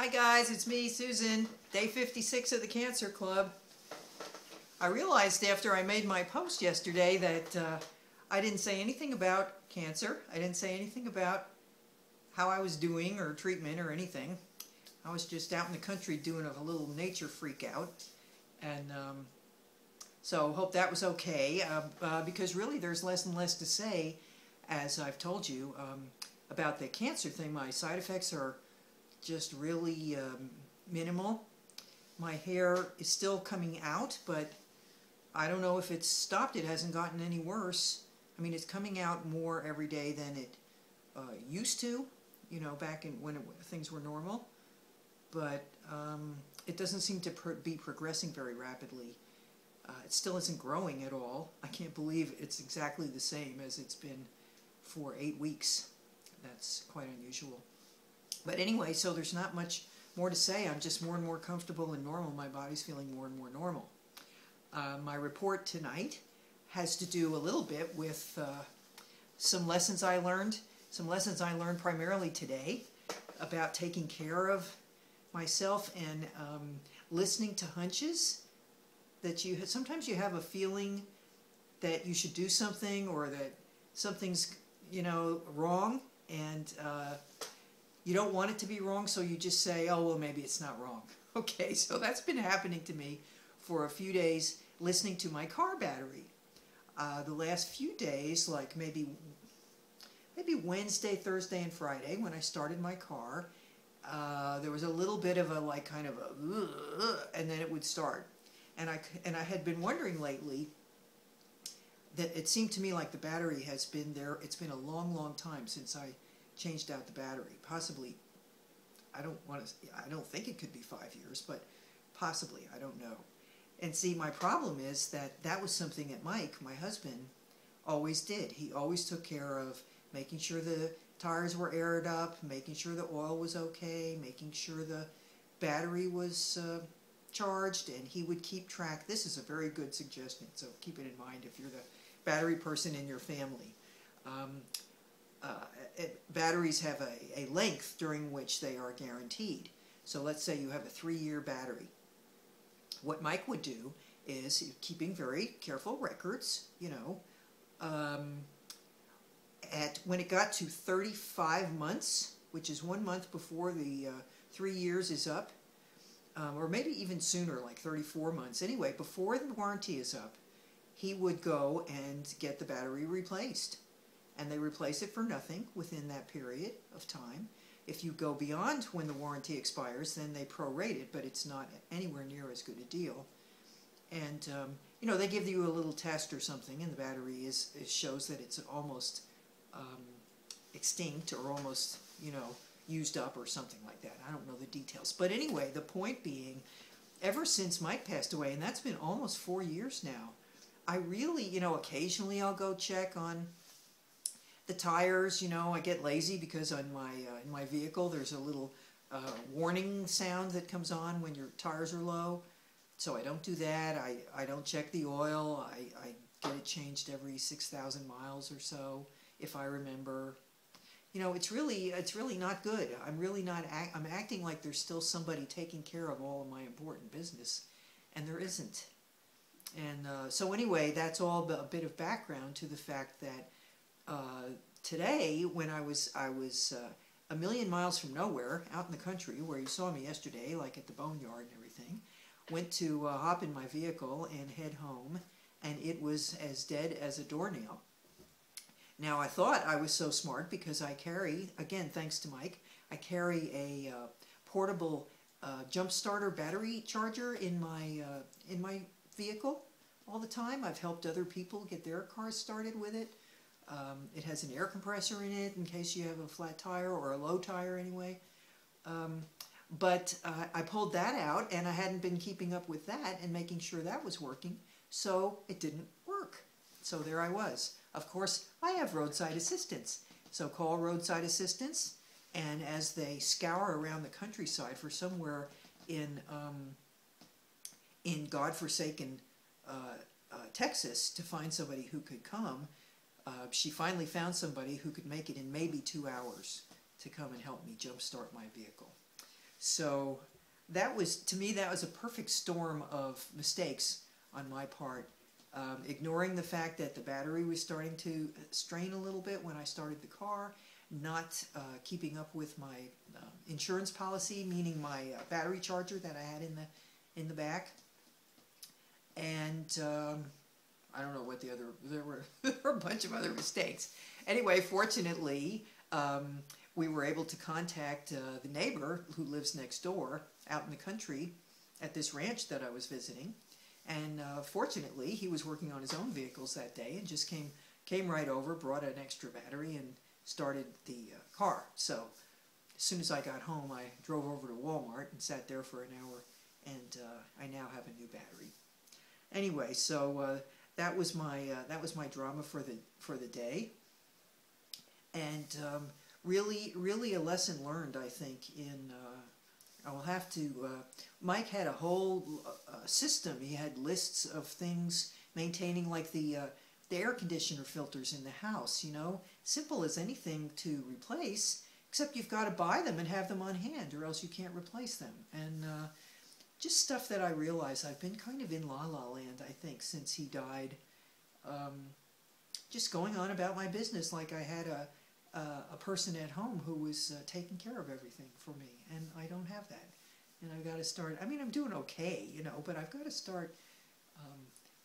Hi guys, it's me, Susan, day 56 of the Cancer Club. I realized after I made my post yesterday that I didn't say anything about cancer. I didn't say anything about how I was doing or treatment or anything. I was just out in the country doing a little nature freak out. And so hope that was okay, because really there's less and less to say, as I've told you, about the cancer thing. My side effects are just really minimal. My hair is still coming out, but I don't know if it's stopped. It hasn't gotten any worse. I mean, it's coming out more every day than it used to, you know, back in when things were normal. But it doesn't seem to be progressing very rapidly. It still isn't growing at all. I can't believe it's exactly the same as it's been for 8 weeks. That's quite unusual. But anyway, so there's not much more to say. I'm just more and more comfortable and normal. My body's feeling more and more normal. My report tonight has to do a little bit with some lessons I learned. Some lessons I learned primarily today about taking care of myself and listening to hunches. That sometimes you have a feeling that you should do something or that something's, you know, wrong, and you don't want it to be wrong, so you just say, oh, well, maybe it's not wrong. Okay, so that's been happening to me for a few days, listening to my car battery. The last few days, like maybe Wednesday, Thursday, and Friday, when I started my car, there was a little bit of a, like, kind of a, and then it would start. And I had been wondering lately that it seemed to me like the battery has been there. It's been a long, long time since I changed out the battery. Possibly, I don't think it could be 5 years, but possibly, I don't know. And see, my problem is that was something that Mike, my husband, always did. He always took care of making sure the tires were aired up, making sure the oil was okay, making sure the battery was charged, and he would keep track. This is a very good suggestion, so keep it in mind if you're the battery person in your family. Batteries have a length during which they are guaranteed. So let's say you have a 3-year battery. What Mike would do is keeping very careful records, you know, when it got to 35 months, which is 1 month before the 3 years is up, or maybe even sooner, like 34 months. Anyway, before the warranty is up, he would go and get the battery replaced. And they replace it for nothing within that period of time. If you go beyond when the warranty expires, then they prorate it, but it's not anywhere near as good a deal. And, you know, they give you a little test or something, and the battery shows that it's almost extinct or almost, you know, used up or something like that. I don't know the details. But anyway, the point being, ever since Mike passed away, and that's been almost 4 years now, I really, you know, occasionally I'll go check on the tires. You know, I get lazy because on my in my vehicle there's a little warning sound that comes on when your tires are low. So I don't do that. I don't check the oil. I get it changed every 6,000 miles or so, if I remember. You know, it's really not good. I'm really not. I'm acting like there's still somebody taking care of all of my important business, and there isn't. And so anyway, that's all a bit of background to the fact that today, when I was a million miles from nowhere, out in the country, where you saw me yesterday, like at the boneyard and everything, went to hop in my vehicle and head home, and it was as dead as a doornail. Now, I thought I was so smart because I carry, again, thanks to Mike, I carry a portable jump starter battery charger in my vehicle all the time. I've helped other people get their cars started with it. It has an air compressor in it in case you have a flat tire or a low tire anyway. But I pulled that out, and I hadn't been keeping up with that and making sure that was working, so it didn't work. So there I was. Of course, I have roadside assistance. So call roadside assistance, and as they scour around the countryside for somewhere in godforsaken Texas to find somebody who could come, she finally found somebody who could make it in maybe 2 hours to come and help me jumpstart my vehicle. So that was, to me, that was a perfect storm of mistakes on my part. Ignoring the fact that the battery was starting to strain a little bit when I started the car, not keeping up with my insurance policy, meaning my battery charger that I had in the back, and I don't know what the other, there were a bunch of other mistakes. Anyway, fortunately, we were able to contact the neighbor who lives next door out in the country at this ranch that I was visiting. And fortunately, he was working on his own vehicles that day and just came right over, brought an extra battery, and started the car. So as soon as I got home, I drove over to Walmart and sat there for an hour, and I now have a new battery. Anyway, so that was my drama for the day, and really a lesson learned, I think. I will have to. Mike had a whole system. He had lists of things maintaining, like the air conditioner filters in the house. You know, simple as anything to replace, except you've got to buy them and have them on hand, or else you can't replace them. And just stuff that I realize I've been kind of in la-la land, I think, since he died. Just going on about my business like I had a person at home who was taking care of everything for me, and I don't have that. And I've got to start, I mean, I'm doing okay, you know, but I've got to start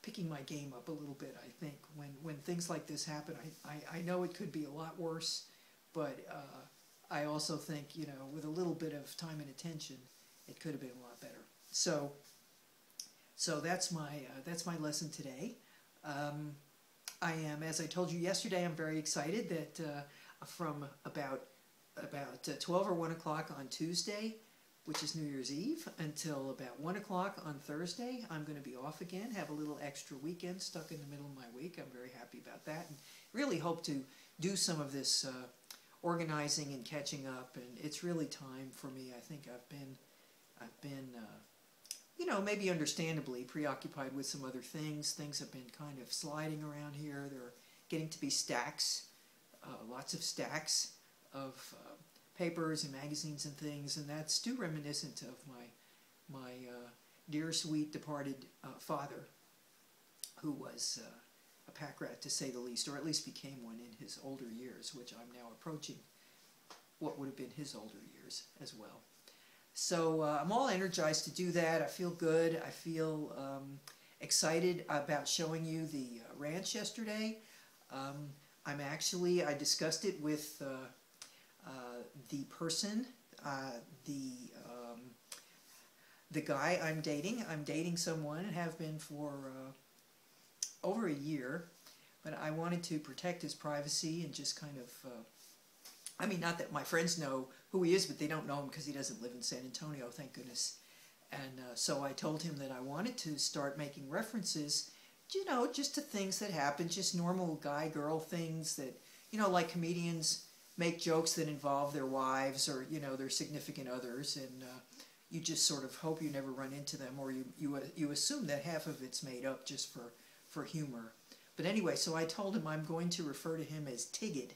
picking my game up a little bit, I think. When things like this happen, I know it could be a lot worse, but I also think, you know, with a little bit of time and attention, it could have been a lot better. So that's my lesson today. I am, as I told you yesterday, I'm very excited that from about 12 or 1 o'clock on Tuesday, which is New Year's Eve, until about 1 o'clock on Thursday, I'm going to be off again, have a little extra weekend stuck in the middle of my week. I'm very happy about that, and really hope to do some of this organizing and catching up, and it's really time for me. I think I've been you know, maybe understandably preoccupied with some other things. Things have been kind of sliding around here. There are getting to be stacks, lots of stacks of papers and magazines and things, and that's too reminiscent of my dear, sweet, departed father, who was a pack rat, to say the least, or at least became one in his older years, which I'm now approaching what would have been his older years as well. So I'm all energized to do that. I feel good. I feel excited about showing you the ranch yesterday. I discussed it with the person, the guy I'm dating. I'm dating someone and have been for over a year, but I wanted to protect his privacy and just kind of, I mean, not that my friends know who he is, but they don't know him because he doesn't live in San Antonio, thank goodness. And so I told him that I wanted to start making references, you know, just to things that happen, just normal guy-girl things that, you know, like comedians make jokes that involve their wives or, you know, their significant others, and you just sort of hope you never run into them, or you assume that half of it's made up just for humor. But anyway, so I told him I'm going to refer to him as Tigid,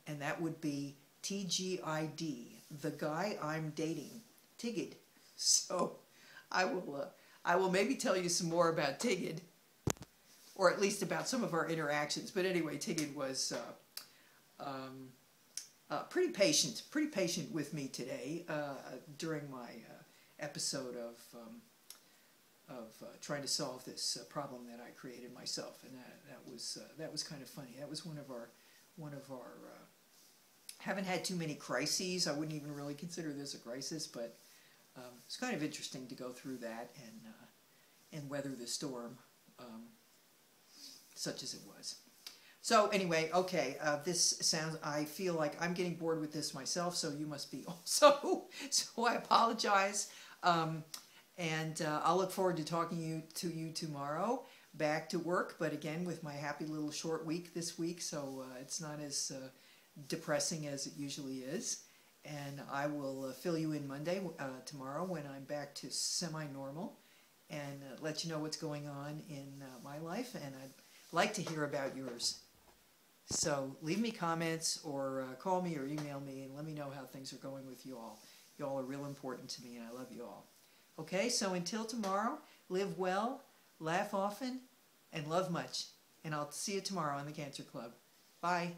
and that would be T-G-I-D, the guy I'm dating, Tigid. So I will maybe tell you some more about Tigid, or at least about some of our interactions. But anyway, Tigid was pretty patient with me today during my episode of trying to solve this problem that I created myself, and that was kind of funny. That was one of our haven't had too many crises. I wouldn't even really consider this a crisis, but it's kind of interesting to go through that and weather the storm, such as it was. So anyway, okay, I feel like I'm getting bored with this myself, so you must be also, so I apologize. And I'll look forward to talking to you tomorrow. Back to work, but again with my happy little short week this week, so it's not as depressing as it usually is. And I will fill you in Monday, tomorrow, when I'm back to semi-normal, and let you know what's going on in my life, and I'd like to hear about yours. So leave me comments, or call me or email me, and let me know how things are going with you all. Y'all are real important to me, and I love you all. Okay, so until tomorrow, live well, laugh often, and love much. And I'll see you tomorrow on the Cancer Club. Bye.